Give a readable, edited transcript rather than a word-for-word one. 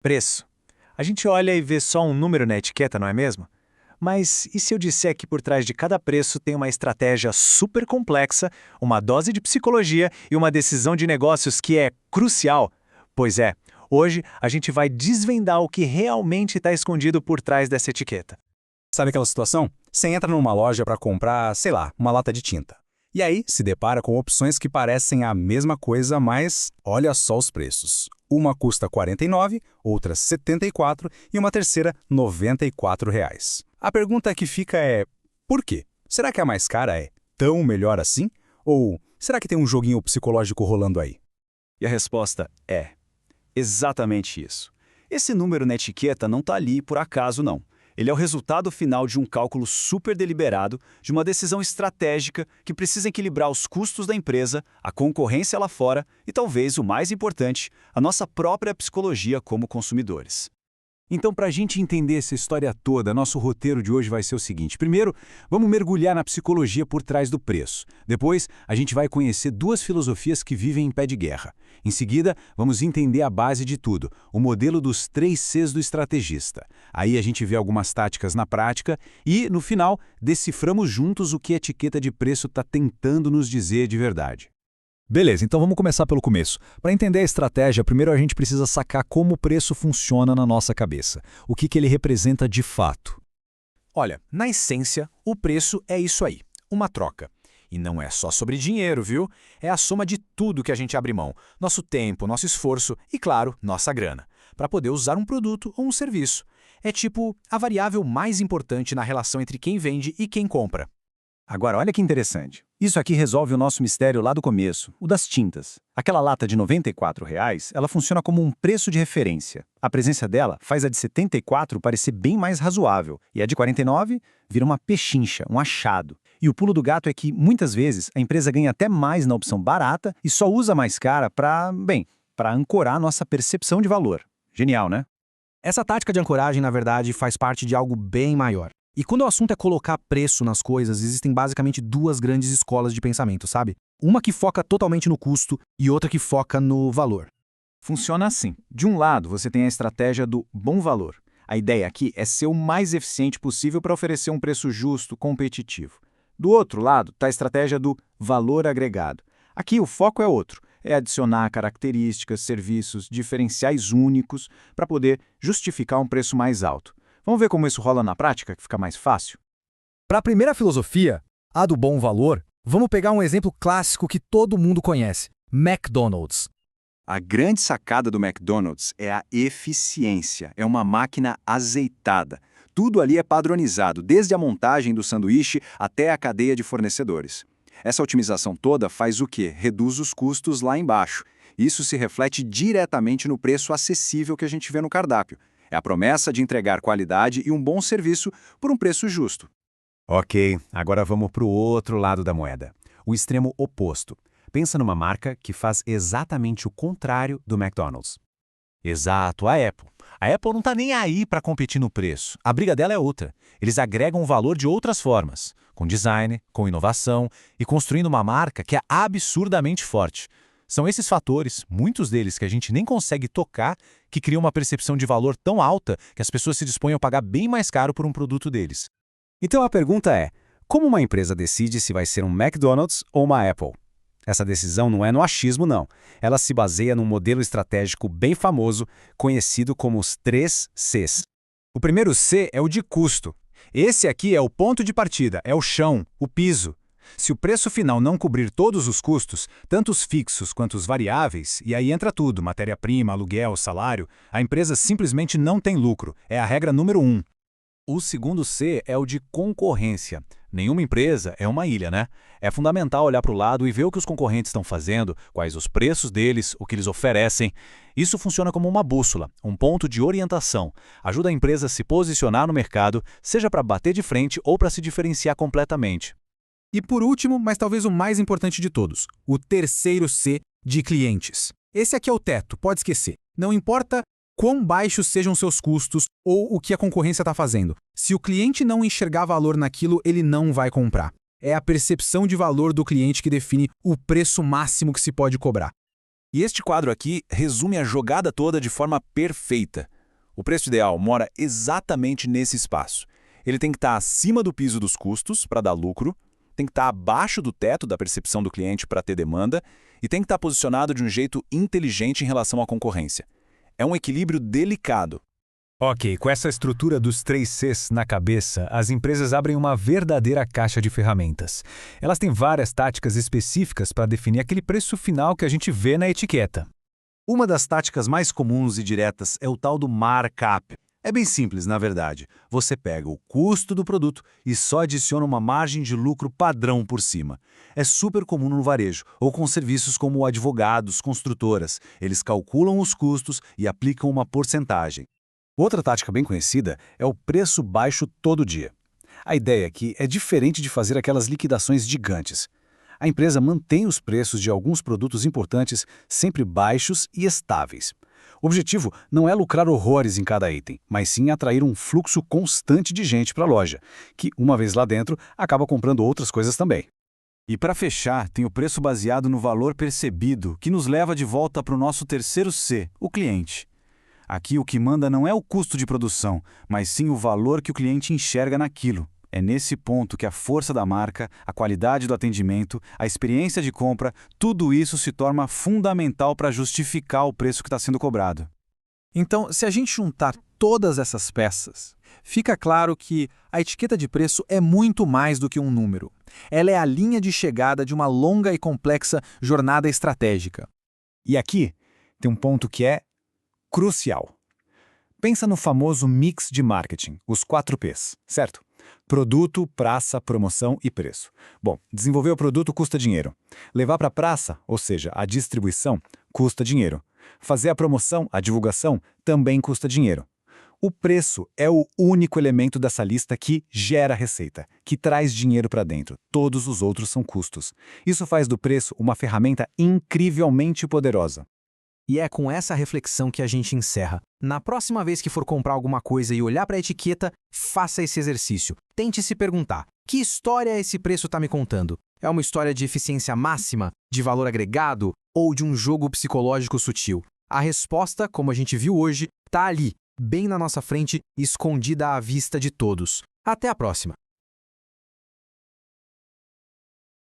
Preço. A gente olha e vê só um número na etiqueta, não é mesmo? Mas e se eu disser que por trás de cada preço tem uma estratégia super complexa, uma dose de psicologia e uma decisão de negócios que é crucial? Pois é, hoje a gente vai desvendar o que realmente está escondido por trás dessa etiqueta. Sabe aquela situação? Você entra numa loja para comprar, sei lá, uma lata de tinta. E aí se depara com opções que parecem a mesma coisa, mas olha só os preços. Uma custa R$ 49, outra R$ 74 e uma terceira R$ 94. A pergunta que fica é, por quê? Será que a mais cara é tão melhor assim? Ou será que tem um joguinho psicológico rolando aí? E a resposta é exatamente isso. Esse número na etiqueta não está ali por acaso, não. Ele é o resultado final de um cálculo super deliberado, de uma decisão estratégica que precisa equilibrar os custos da empresa, a concorrência lá fora e, talvez o mais importante, a nossa própria psicologia como consumidores. Então, para a gente entender essa história toda, nosso roteiro de hoje vai ser o seguinte. Primeiro, vamos mergulhar na psicologia por trás do preço. Depois, a gente vai conhecer duas filosofias que vivem em pé de guerra. Em seguida, vamos entender a base de tudo, o modelo dos 3 Cs do estrategista. Aí a gente vê algumas táticas na prática e, no final, deciframos juntos o que a etiqueta de preço está tentando nos dizer de verdade. Beleza, então vamos começar pelo começo. Para entender a estratégia, primeiro a gente precisa sacar como o preço funciona na nossa cabeça. O que ele representa de fato. Olha, na essência, o preço é isso aí, uma troca. E não é só sobre dinheiro, viu? É a soma de tudo que a gente abre mão. Nosso tempo, nosso esforço e, claro, nossa grana. Para poder usar um produto ou um serviço. É tipo a variável mais importante na relação entre quem vende e quem compra. Agora, olha que interessante. Isso aqui resolve o nosso mistério lá do começo, o das tintas. Aquela lata de R$ 94, ela funciona como um preço de referência. A presença dela faz a de 74 parecer bem mais razoável, e a de 49 vira uma pechincha, um achado. E o pulo do gato é que, muitas vezes, a empresa ganha até mais na opção barata e só usa mais cara para ancorar nossa percepção de valor. Genial, né? Essa tática de ancoragem, na verdade, faz parte de algo bem maior. E quando o assunto é colocar preço nas coisas, existem basicamente duas grandes escolas de pensamento, sabe? Uma que foca totalmente no custo e outra que foca no valor. Funciona assim. De um lado, você tem a estratégia do bom valor. A ideia aqui é ser o mais eficiente possível para oferecer um preço justo, competitivo. Do outro lado, está a estratégia do valor agregado. Aqui o foco é outro. É adicionar características, serviços, diferenciais únicos para poder justificar um preço mais alto. Vamos ver como isso rola na prática, que fica mais fácil? Para a primeira filosofia, a do bom valor, vamos pegar um exemplo clássico que todo mundo conhece: McDonald's. A grande sacada do McDonald's é a eficiência. É uma máquina azeitada. Tudo ali é padronizado, desde a montagem do sanduíche até a cadeia de fornecedores. Essa otimização toda faz o quê? Reduz os custos lá embaixo. Isso se reflete diretamente no preço acessível que a gente vê no cardápio. É a promessa de entregar qualidade e um bom serviço por um preço justo. Ok, agora vamos para o outro lado da moeda. O extremo oposto. Pensa numa marca que faz exatamente o contrário do McDonald's. Exato, a Apple. A Apple não está nem aí para competir no preço. A briga dela é outra. Eles agregam valor de outras formas, com design, com inovação e construindo uma marca que é absurdamente forte. São esses fatores, muitos deles que a gente nem consegue tocar, que criam uma percepção de valor tão alta que as pessoas se dispõem a pagar bem mais caro por um produto deles. Então a pergunta é, como uma empresa decide se vai ser um McDonald's ou uma Apple? Essa decisão não é no achismo, não. Ela se baseia num modelo estratégico bem famoso, conhecido como os 3 Cs. O primeiro C é o de custo. Esse aqui é o ponto de partida, é o chão, o piso. Se o preço final não cobrir todos os custos, tanto os fixos quanto os variáveis, e aí entra tudo, matéria-prima, aluguel, salário, a empresa simplesmente não tem lucro. É a regra número 1. O segundo C é o de concorrência. Nenhuma empresa é uma ilha, né? É fundamental olhar para o lado e ver o que os concorrentes estão fazendo, quais os preços deles, o que eles oferecem. Isso funciona como uma bússola, um ponto de orientação. Ajuda a empresa a se posicionar no mercado, seja para bater de frente ou para se diferenciar completamente. E por último, mas talvez o mais importante de todos, o terceiro C de clientes. Esse aqui é o teto, pode esquecer. Não importa quão baixos sejam seus custos ou o que a concorrência está fazendo. Se o cliente não enxergar valor naquilo, ele não vai comprar. É a percepção de valor do cliente que define o preço máximo que se pode cobrar. E este quadro aqui resume a jogada toda de forma perfeita. O preço ideal mora exatamente nesse espaço. Ele tem que estar acima do piso dos custos para dar lucro, tem que estar abaixo do teto da percepção do cliente para ter demanda e tem que estar posicionado de um jeito inteligente em relação à concorrência. É um equilíbrio delicado. Ok, com essa estrutura dos 3 Cs na cabeça, as empresas abrem uma verdadeira caixa de ferramentas. Elas têm várias táticas específicas para definir aquele preço final que a gente vê na etiqueta. Uma das táticas mais comuns e diretas é o tal do markup. É bem simples, na verdade. Você pega o custo do produto e só adiciona uma margem de lucro padrão por cima. É super comum no varejo, ou com serviços como advogados, construtoras. Eles calculam os custos e aplicam uma porcentagem. Outra tática bem conhecida é o preço baixo todo dia. A ideia aqui é diferente de fazer aquelas liquidações gigantes. A empresa mantém os preços de alguns produtos importantes sempre baixos e estáveis. O objetivo não é lucrar horrores em cada item, mas sim atrair um fluxo constante de gente para a loja, que, uma vez lá dentro, acaba comprando outras coisas também. E para fechar, tem o preço baseado no valor percebido, que nos leva de volta para o nosso terceiro C, o cliente. Aqui o que manda não é o custo de produção, mas sim o valor que o cliente enxerga naquilo. É nesse ponto que a força da marca, a qualidade do atendimento, a experiência de compra, tudo isso se torna fundamental para justificar o preço que está sendo cobrado. Então, se a gente juntar todas essas peças, fica claro que a etiqueta de preço é muito mais do que um número. Ela é a linha de chegada de uma longa e complexa jornada estratégica. E aqui tem um ponto que é crucial. Pensa no famoso mix de marketing, os 4 Ps, certo? Produto, praça, promoção e preço. Bom, desenvolver o produto custa dinheiro. Levar para a praça, ou seja, a distribuição, custa dinheiro. Fazer a promoção, a divulgação, também custa dinheiro. O preço é o único elemento dessa lista que gera receita, que traz dinheiro para dentro. Todos os outros são custos. Isso faz do preço uma ferramenta incrivelmente poderosa. E é com essa reflexão que a gente encerra. Na próxima vez que for comprar alguma coisa e olhar para a etiqueta, faça esse exercício. Tente se perguntar: que história esse preço está me contando? É uma história de eficiência máxima, de valor agregado ou de um jogo psicológico sutil? A resposta, como a gente viu hoje, está ali, bem na nossa frente, escondida à vista de todos. Até a próxima!